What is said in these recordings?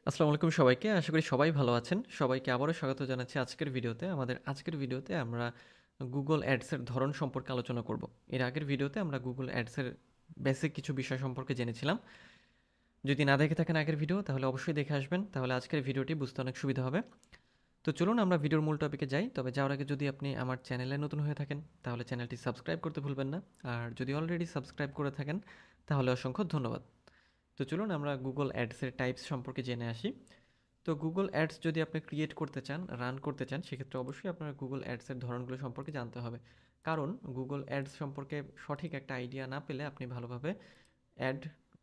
আসসালামু আলাইকুম সবাইকে। আশা করি সবাই ভালো আছেন। সবাইকে আবারও স্বাগত জানাচ্ছি আজকের ভিডিওতে। আমাদের আজকের ভিডিওতে আমরা Google Ads এর ধরন সম্পর্কে আলোচনা করব। এর আগের ভিডিওতে আমরা Google Ads এর বেসিক কিছু বিষয় সম্পর্কে জেনেছিলাম। যদি না দেখে থাকেন আগের ভিডিও তাহলে অবশ্যই দেখে আসবেন। তাহলে আজকের ভিডিওটি বুঝতে অনেক সুবিধা হবে। তো চলুন আমরা ভিডিওর মূল টপিকে যাই। তবে যাওয়ার আগে যদি আপনি আমার চ্যানেলে নতুন হয়ে থাকেন তাহলে চ্যানেলটি সাবস্ক্রাইব করতে ভুলবেন না। আর যদি অলরেডি সাবস্ক্রাইব করে থাকেন তাহলে অসংখ্য ধন্যবাদ। তো চলুন আমরা Google Ads এর টাইপস সম্পর্কে জেনে আসি। তো গুগল অ্যাডস যদি আপনি ক্রিয়েট করতে চান, রান করতে চান, সেক্ষেত্রে অবশ্যই আপনার গুগল অ্যাডসের ধরনগুলো সম্পর্কে জানতে হবে। কারণ গুগল অ্যাডস সম্পর্কে সঠিক একটা আইডিয়া না পেলে আপনি ভালোভাবে অ্যাড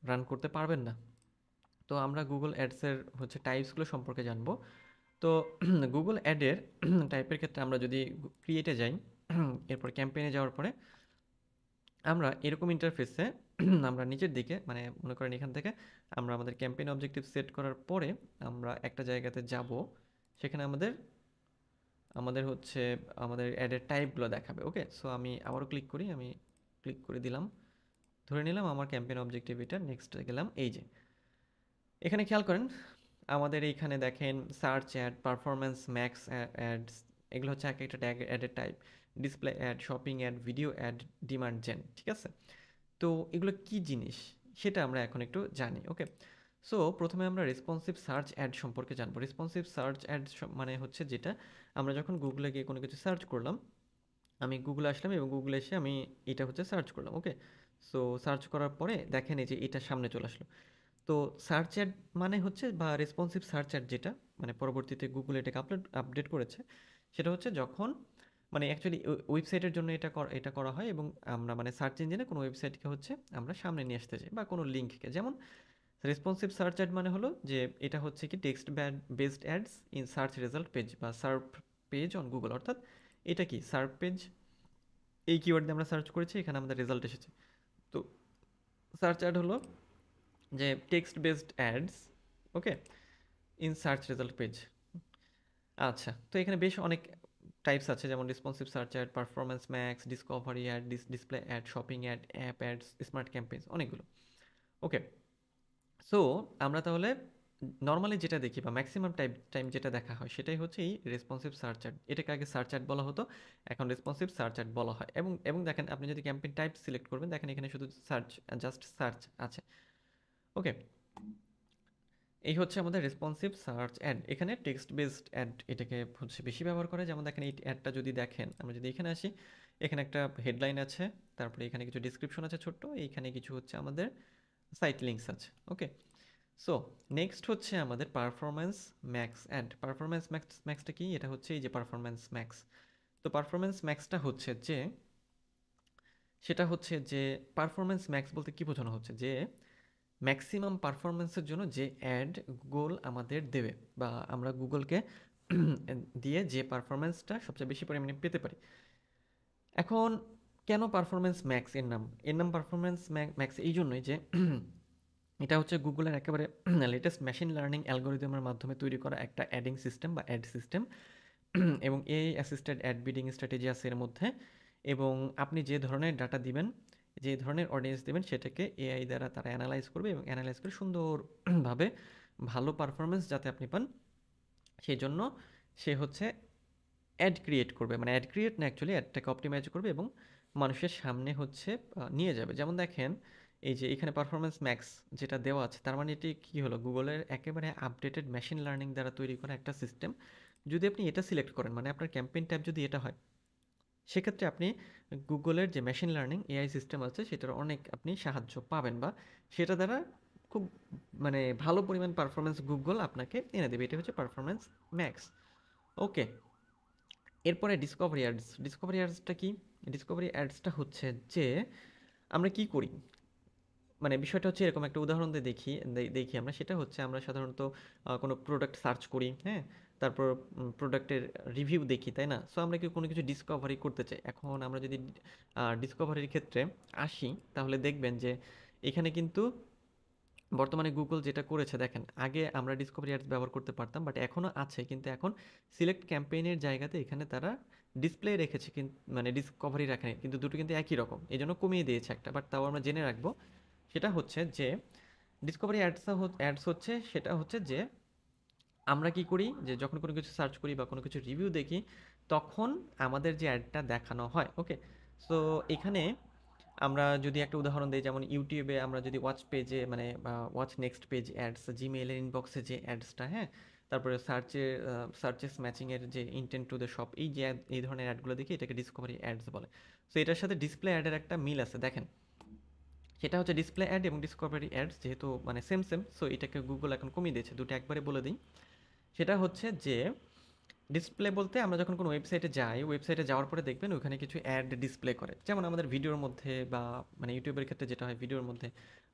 রান করতে পারবেন না। তো আমরা গুগল অ্যাডসের টাইপসগুলো সম্পর্কে জানবো। তো গুগল অ্যাডের টাইপের ক্ষেত্রে আমরা যদি ক্রিয়েটে যাই, এরপর ক্যাম্পেইনে যাওয়ার পরে আমরা এরকম ইন্টারফেসে আমরা নিচের দিকে মানে মনে করেন এখান থেকে আমরা আমাদের ক্যাম্পেইন অবজেক্টিভ সেট করার পরে আমরা একটা জায়গাতে যাব, সেখানে আমাদের আমাদের হচ্ছে আমাদের অ্যাডের টাইপগুলো দেখাবে। ওকে, সো আমি আবারও ক্লিক করি, আমি ক্লিক করে দিলাম, ধরে নিলাম আমার ক্যাম্পেইন অবজেক্টিভ এটা। নেক্সট গেলাম, এই যে এখানে খেয়াল করেন আমাদের এইখানে দেখেন search ad, performance max ads, এগুলো হচ্ছে এক একটা ট্যাগ অ্যাডের type. Display ad, shopping ad, video ad, demand gen, ঠিক আছে। তো এগুলো কি জিনিস সেটা আমরা এখন একটু জানি। ওকে, সো প্রথমে আমরা রেসপন্সিভ সার্চ অ্যাড সম্পর্কে জানবো। রেসপন্সিভ সার্চ অ্যাড মানে হচ্ছে যেটা আমরা যখন গুগলে গিয়ে কোনো কিছু সার্চ করলাম, আমি গুগলে আসলাম এবং গুগলে এসে আমি এটা সার্চ করলাম। ওকে, সো সার্চ করার পরে দেখেন এই যে এটা সামনে চলে আসলো। তো সার্চ অ্যাড মানে হচ্ছে বা রেসপন্সিভ সার্চ অ্যাড যেটা মানে পরবর্তীতে গুগল এটাকে আপডেট করেছে, সেটা হচ্ছে যখন মানে অ্যাকচুয়ালি ওয়েবসাইটের জন্য এটা করা হয় এবং আমরা মানে সার্চ ইঞ্জিনে কোনো ওয়েবসাইটকে আমরা সামনে নিয়ে আসতে চাই বা কোনো লিঙ্ককে। যেমন রেসপন্সিভ সার্চ অ্যাড মানে হলো যে এটা হচ্ছে কি text based ads in search result page বা সার্ভ পেজ অন গুগল। অর্থাৎ এটা কি সার্ভ পেজ, এই কিওয়ার্ড দিয়ে আমরা সার্চ করেছি, এখানে আমাদের রেজাল্ট এসেছে। তো সার্চ অ্যাড হলো যে text based ads, okay, in search result page. আচ্ছা, তো এখানে বেশ অনেক টাইপস আছে, যেমন responsive search ad, performance max, discovery ad, display ad, shopping ad, app ads, smart campaigns, অনেকগুলো। ওকে, সো আমরা তাহলে নর্মালি যেটা দেখি বা ম্যাক্সিমাম টাইম যেটা দেখা হয় সেটাই হচ্ছে এই রেসপন্সিভ সার্চ অ্যাড। এটাকে আগে সার্চ অ্যাড বলা হতো, এখন রেসপন্সিভ সার্চ অ্যাড বলা হয়। এবং এবং দেখেন আপনি যদি ক্যাম্পেইন টাইপ সিলেক্ট করবেন, দেখেন এখানে শুধু সার্চ, জাস্ট সার্চ আছে। ওকে, এই হচ্ছে আমাদের রেসপন্সিভ সার্চ অ্যাড। এখানে টেক্সট বেসড অ্যাড এটাকে বেশি ব্যবহার করে। যেমন দেখেন এই অ্যাডটা যদি দেখেন, আমরা যদি এখানে আসি, এখানে একটা হেডলাইন আছে, তারপরে এখানে কিছু ডিসক্রিপশন আছে ছোট্ট, এইখানে কিছু আমাদের সাইট লিঙ্কস আছে। ওকে, সো নেক্সট হচ্ছে আমাদের পারফরমেন্স ম্যাক্স অ্যাড। পারফরমেন্স ম্যাক্সটা কি? এটা হচ্ছে এই যে পারফরমেন্স ম্যাক্স। তো পারফরমেন্স ম্যাক্সটা হচ্ছে যে সেটা হচ্ছে যে পারফরমেন্স ম্যাক্স বলতে কি বোঝানো হচ্ছে, যে ম্যাক্সিমাম পারফরমেন্সের জন্য যে অ্যাড গুগল আমাদের দেবে বা আমরা গুগলকে দিয়ে যে পারফরমেন্সটা সবচেয়ে বেশি পরিমাণে পেতে পারি। এখন কেন পারফরমেন্স ম্যাক্স এর নাম পারফরমেন্স ম্যাক্স এই জন্যই যে এটা হচ্ছে গুগলের একেবারে লেটেস্ট মেশিন লার্নিং অ্যালগোরিদমের মাধ্যমে তৈরি করা একটা অ্যাডিং সিস্টেম বা অ্যাড সিস্টেম। এবং AI assisted ad bidding strategy আছে এর মধ্যে। এবং আপনি যে ধরনের ডাটা দিবেন, যে ধরনের অডিয়েন্স দেবেন, সেটাকে এআই দ্বারা তারা অ্যানালাইজ করবে এবং অ্যানালাইজ করে সুন্দরভাবে ভালো পারফরমেন্স যাতে আপনি পান, সেই জন্য সে অ্যাড ক্রিয়েট করবে। মানে অ্যাড ক্রিয়েট না, অ্যাকচুয়ালি অ্যাডটাকে অপটিমাইজ করবে এবং মানুষের সামনে নিয়ে যাবে। যেমন দেখেন এই যে এখানে পারফরমেন্স ম্যাক্স যেটা দেওয়া আছে, তার মানে এটি কী হলো, গুগলের একেবারে আপডেটেড মেশিন লার্নিং দ্বারা তৈরি করা একটা সিস্টেম। যদি আপনি এটা সিলেক্ট করেন, মানে আপনার ক্যাম্পেইন ট্যাব যদি এটা হয়, সেক্ষেত্রে আপনি গুগলের যে মেশিন লার্নিং এআই সিস্টেম আছে সেটার অনেক আপনি সাহায্য পাবেন বা সেটা দ্বারা খুব মানে ভালো পরিমাণ পারফরমেন্স গুগল আপনাকে এনে দেবে। এটা হচ্ছে পারফরমেন্স ম্যাক্স। ওকে, এরপরে ডিসকভারি অ্যাডস। ডিসকভারি অ্যাডসটা কি? ডিসকভারি অ্যাডসটা হচ্ছে যে আমরা কি করি, মানে বিষয়টা হচ্ছে এরকম, একটা উদাহরণ দিয়ে দেখি আমরা। সেটা হচ্ছে আমরা সাধারণত কোনো প্রোডাক্ট সার্চ করি, হ্যাঁ, তারপর প্রোডাক্টের রিভিউ দেখি, তাই না? সো আমরা কি কোনো কিছু ডিসকভারি করতে চাই। এখন আমরা যদি ডিসকভারির ক্ষেত্রে আসি, তাহলে দেখবেন যে এখানে কিন্তু বর্তমানে গুগল যেটা করেছে দেখেন, আগে আমরা ডিসকভারি অ্যাডস ব্যবহার করতে পারতাম, বাট এখনও আছে, কিন্তু এখন সিলেক্ট ক্যাম্পেইনের জায়গাতে এখানে তারা ডিসপ্লে রেখেছে, কিন্তু মানে ডিসকভারি রাখেনি, কিন্তু দুটো কিন্তু একই রকম, এই জন্য কমিয়ে দিয়েছে একটা। বাট তাও আমরা জেনে রাখবো, সেটা হচ্ছে যে ডিসকভারি অ্যাডস হচ্ছে সেটা হচ্ছে যে আমরা কি করি যে যখন কোনো কিছু সার্চ করি বা কোনো কিছু রিভিউ দেখি, তখন আমাদের যে অ্যাডটা দেখানো হয়। ওকে, সো এখানে আমরা যদি একটা উদাহরণ দিই, যেমন ইউটিউবে আমরা যদি ওয়াচ পেজে মানে ওয়াচ নেক্সট পেজ অ্যাডস, জিমেইলের ইনবক্সে যে অ্যাডসটা, হ্যাঁ, তারপরে সার্চেস ম্যাচিংয়ের যে ইন্টেন্ট টু দ্য শপ, এই যে এই ধরনের অ্যাডগুলো দেখি, এটাকে ডিসকভারি অ্যাডস বলে। সো এটার সাথে ডিসপ্লে অ্যাডের একটা মিল আছে, দেখেন। সেটা হচ্ছে ডিসপ্লে অ্যাড এবং ডিসকভারি অ্যাডস যেহেতু মানে সেম সেম, সো এটাকে গুগল এখন কমিয়ে দিয়েছে, দুটো একবারে বলে দিই। সেটা হচ্ছে যে ডিসপ্লে বলতে আমরা যখন কোনো ওয়েবসাইটে যাই, ওয়েবসাইটে যাওয়ার পরে দেখবেন ওখানে কিছু অ্যাড ডিসপ্লে করে, যেমন আমাদের ভিডিওর মধ্যে বা মানে ইউটিউবের ক্ষেত্রে যেটা হয় ভিডিওর মধ্যে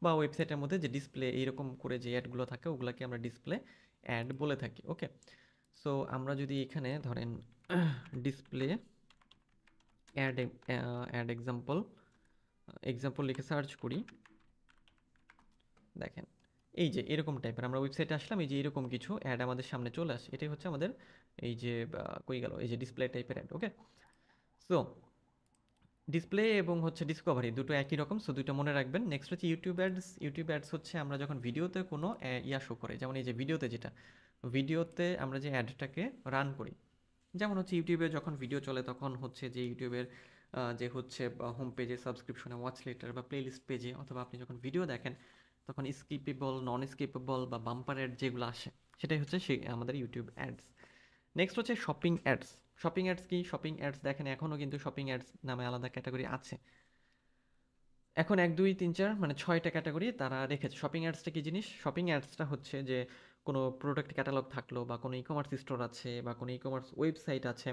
বা ওয়েবসাইটের মধ্যে যে ডিসপ্লে এইরকম করে যে অ্যাডগুলো থাকে, ওগুলোকে আমরা ডিসপ্লে অ্যাড বলে থাকি। ওকে, সো আমরা যদি এখানে ধরেন ডিসপ্লে অ্যাড অ্যাড এক্সাম্পল লিখে সার্চ করি, দেখেন এই যে এরকম টাইপের আমরা ওয়েবসাইটে আসলাম, এই যে এরকম কিছু অ্যাড আমাদের সামনে চলে আসে, এটাই হচ্ছে আমাদের এই যে কই গেল, এই যে ডিসপ্লে টাইপের অ্যাড। ওকে, সো ডিসপ্লে এবং হচ্ছে ডিসকভারি দুটো একই রকম, সো দুটো মনে রাখবেন। নেক্সট হচ্ছে ইউটিউব অ্যাডস। ইউটিউব অ্যাডস হচ্ছে আমরা যখন ভিডিওতে কোনো ইয়া শো করে, যেমন এই যে ভিডিওতে যেটা, ভিডিওতে আমরা যে অ্যাডটাকে রান করি, যেমন হচ্ছে ইউটিউবে যখন ভিডিও চলে তখন হচ্ছে যে ইউটিউবের যে হচ্ছে হোম পেজে, সাবস্ক্রিপশনে, ওয়াচ লেটার বা প্লেলিস্ট পেজে, অথবা আপনি যখন ভিডিও দেখেন তখন স্কিপেবল, নন স্কিপেবল বা বাম্পার অ্যাড যেগুলো আসে, সেটাই হচ্ছে সেই আমাদের ইউটিউব অ্যাডস। নেক্সট হচ্ছে শপিং অ্যাডস। শপিং অ্যাডস কি? শপিং অ্যাডস দেখেন এখনও কিন্তু শপিং অ্যাডস নামে আলাদা ক্যাটাগরি আছে। এখন 1 2 3 4 মানে 6টা ক্যাটাগরি তারা রেখেছে। শপিং অ্যাডসটা কি জিনিস? শপিং অ্যাডসটা হচ্ছে যে কোনো প্রোডাক্ট ক্যাটালগ থাকলো বা কোনো ই কমার্স স্টোর আছে বা কোনো ই কমার্স ওয়েবসাইট আছে,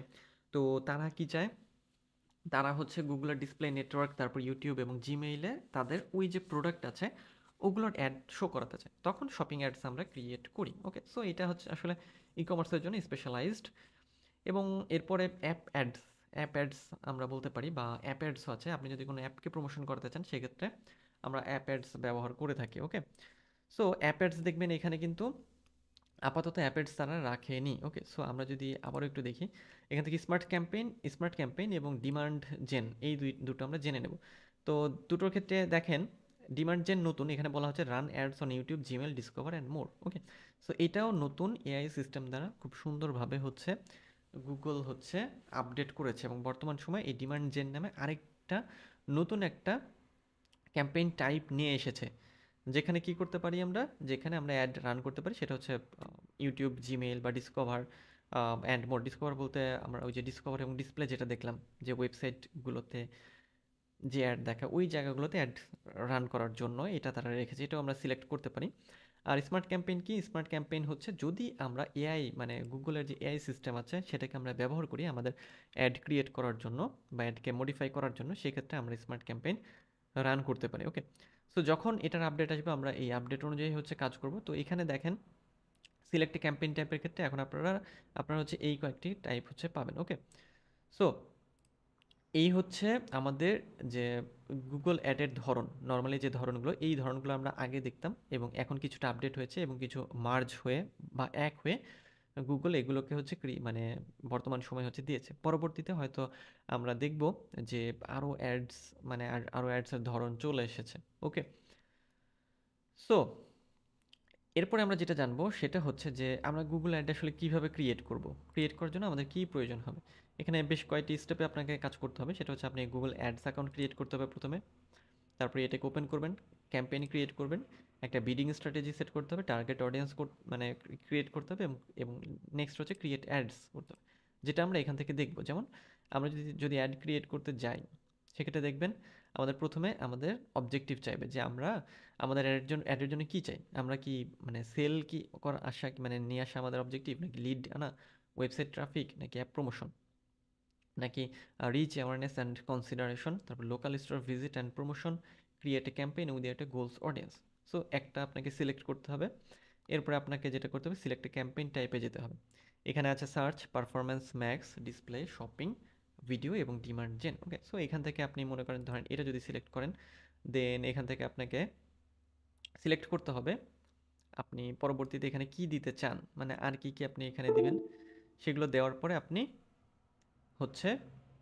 তো তারা কি চায়, তারা হচ্ছে গুগলের ডিসপ্লে নেটওয়ার্ক, তারপর ইউটিউব এবং জিমেইলে তাদের ওই যে প্রোডাক্ট আছে ওগুলোর অ্যাড শো করাতে চায়, তখন শপিং অ্যাডস আমরা ক্রিয়েট করি। ওকে, সো এটা হচ্ছে আসলে ই কমার্সের জন্য স্পেশালাইজড। এবং এরপরে অ্যাপ অ্যাডস আমরা বলতে পারি, বা অ্যাপ অ্যাডসও আছে। আপনি যদি কোনো অ্যাপকে প্রমোশন করতে চান সেক্ষেত্রে আমরা অ্যাপ অ্যাডস ব্যবহার করে থাকি। ওকে, সো অ্যাপ অ্যাডস দেখবেন এখানে কিন্তু আপাতত অ্যাপেডস তারা রাখেনি। ওকে, সো আমরা যদি আবারও একটু দেখি, এখান থেকে স্মার্ট ক্যাম্পেইন এবং ডিমান্ড জেন, এই দুটো আমরা জেনে নেব। তো দুটোর ক্ষেত্রে দেখেন ডিমান্ড জেন নতুন, এখানে বলা হচ্ছে run ads on YouTube, Gmail, discover and more. Okay, so এটাও নতুন এআই সিস্টেম দ্বারা খুব সুন্দরভাবে হচ্ছে গুগল হচ্ছে আপডেট করেছে, এবং বর্তমান সময়ে এই ডিমান্ড জেন নামে আরেকটা নতুন একটা ক্যাম্পেইন টাইপ নিয়ে এসেছে, যেখানে কি করতে পারি আমরা, যেখানে আমরা অ্যাড রান করতে পারি, সেটা হচ্ছে ইউটিউব, জিমেইল বা ডিসকভার অ্যান্ড মোর। ডিসকভার বলতে আমরা ওই যে ডিসকভার এবং ডিসপ্লে যেটা দেখলাম, যে ওয়েবসাইটগুলোতে যে অ্যাড দেখা, ওই জায়গাগুলোতে অ্যাড রান করার জন্য এটা তারা রেখেছে, এটাও আমরা সিলেক্ট করতে পারি। আর স্মার্ট ক্যাম্পেইন কি? স্মার্ট ক্যাম্পেইন হচ্ছে যদি আমরা এআই মানে গুগলের যে এআই সিস্টেম আছে সেটাকে আমরা ব্যবহার করি আমাদের অ্যাড ক্রিয়েট করার জন্য বা অ্যাডকে মডিফাই করার জন্য, সেক্ষেত্রে আমরা স্মার্ট ক্যাম্পেইন রান করতে পারি। ওকে, সো যখন এটার আপডেট আসবে আমরা এই আপডেট অনুযায়ী হচ্ছে কাজ করব। তো এখানে দেখেন সিলেক্ট ক্যাম্পেইন টাইপের ক্ষেত্রে এখন আপনারা হচ্ছে এই কয়েকটি টাইপ হচ্ছে পাবেন। ওকে, সো এই হচ্ছে আমাদের যে গুগল অ্যাডের ধরন, নর্মালি যে ধরনগুলো, এই ধরনগুলো আমরা আগে দেখতাম এবং এখন কিছুটা আপডেট হয়েছে এবং কিছু মার্জ হয়ে বা এক হয়ে গুগল এগুলোকে হচ্ছে মানে বর্তমান সময় হচ্ছে দিয়েছে। পরবর্তীতে হয়তো আমরা দেখব যে আরও অ্যাডস মানে আরও অ্যাডসের ধরন চলে এসেছে। ওকে, সো এরপরে আমরা যেটা জানবো সেটা হচ্ছে যে আমরা গুগল অ্যাড আসলে কীভাবে ক্রিয়েট করব। ক্রিয়েট করার জন্য আমাদের কী প্রয়োজন হবে, এখানে বেশ কয়েকটি স্টেপে আপনাকে কাজ করতে হবে। সেটা হচ্ছে আপনি গুগল অ্যাডস অ্যাকাউন্ট ক্রিয়েট করতে হবে প্রথমে, তারপরে এটাকে ওপেন করবেন, ক্যাম্পেইন ক্রিয়েট করবেন, একটা বিডিং স্ট্র্যাটেজি সেট করতে হবে, টার্গেট অডিয়েন্স মানে ক্রিয়েট করতে হবে, এবং নেক্সট হচ্ছে ক্রিয়েট অ্যাডস করতে হবে, যেটা আমরা এখান থেকে দেখব। যেমন আমরা যদি অ্যাড ক্রিয়েট করতে যাই, সেক্ষেত্রে দেখবেন আমাদের প্রথমে আমাদের অবজেক্টিভ চাইবে, যে আমরা আমাদের অ্যাডের জন্য কী চাই, আমরা কি মানে সেল কি করা আসা, মানে নিয়ে আসা আমাদের অবজেক্টিভ, নাকি লিড আনা, ওয়েবসাইট ট্রাফিক, নাকি অ্যাপ প্রমোশন, নাকি রিচ অ্যাওয়ারনেস অ্যান্ড কনসিডারেশন, তারপর local store visit and promotion, create a campaign with একটা গোলস অডিয়েন্স। সো একটা আপনাকে সিলেক্ট করতে হবে। এরপরে আপনাকে যেটা করতে হবে, সিলেক্ট এ ক্যাম্পেইন টাইপে যেতে হবে। এখানে আছে search, performance, max, display, shopping, video এবং ডিমান্ড জেন। ওকে, সো এখান থেকে আপনি মনে করেন ধরেন এটা যদি সিলেক্ট করেন, দেন এখান থেকে আপনাকে সিলেক্ট করতে হবে আপনি পরবর্তীতে এখানে কি দিতে চান, মানে আর কি কি আপনি এখানে দিবেন, সেগুলো দেওয়ার পরে আপনি হচ্ছে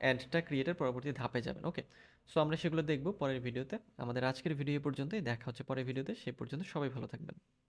অ্যাডটা ক্রিয়েটের পরবর্তী ধাপে যাবেন। ওকে, সো আমরা সেগুলো দেখব পরের ভিডিওতে। আমাদের আজকের ভিডিও পর্যন্তই, দেখা হচ্ছে পরের ভিডিওতে। সে পর্যন্ত সবাই ভালো থাকবেন।